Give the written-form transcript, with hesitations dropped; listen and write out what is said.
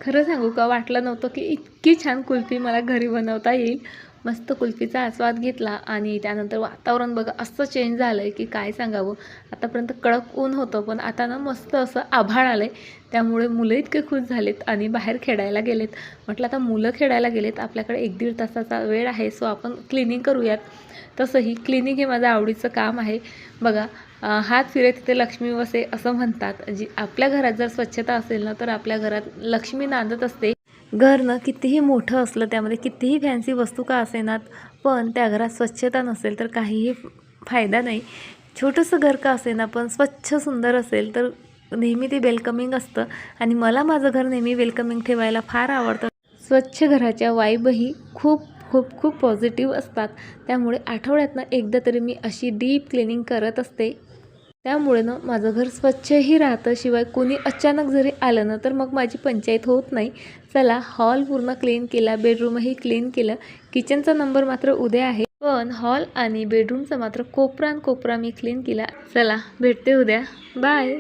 खरं सांगू का, वाटलं नव्हतं की इतकी छान कुल्फी मला घरी बनवता येईल. मस्त कुल्फीचा आस्वाद घेतला आणि त्यानंतर वातावरण बघा असं चेंज झालं आहे की काय सांगावं. आतापर्यंत कडक ऊन होतं, पण आता ना मस्त असं आभाळ आलं आहे. त्यामुळे मुलं इतके खुश झालेत आणि बाहेर खेळायला गेलेत. म्हटलं आता मुलं खेळायला गेलेत, आपल्याकडे 1-1.5 तासाचा वेळ आहे, सो आपण क्लिनिंग करूयात. तसंही क्लिनिंग हे माझं आवडीचं काम आहे. बघा, हात फिरे तिथे लक्ष्मी वसे असं म्हणतात. जी आपल्या घरात जर स्वच्छता असेल ना, तर आपल्या घरात लक्ष्मी नांदत असते. घर ना कितीही मोठं असलं, त्यामध्ये कितीही फॅन्सी वस्तू का असेनात, पण त्या घरात स्वच्छता नसेल तर काहीही फायदा नाही. छोटंसं घर का असेना, पण स्वच्छ सुंदर असेल तर नेहमी ते वेलकमिंग असतं. आणि मला माझं घर नेहमी वेलकमिंग ठेवायला फार आवडतं. स्वच्छ घराच्या वाईबही खूप खूप खूप पॉझिटिव्ह असतात. त्यामुळे आठवड्यातनं एकदा तरी मी अशी डीप क्लिनिंग करत असते. त्यामुळे ना माझं घर स्वच्छही राहतं. शिवाय कोणी अचानक जरी आलं ना, तर मग माझी पंचायत होत नाही. चला, हॉल पूर्ण क्लीन केला, बेडरूमही क्लीन केलं. किचनचा नंबर मात्र उद्या आहे, पण हॉल आणि बेडरूमचा मात्र कोपरा मी क्लीन केला. चला, भेटते उद्या. बाय.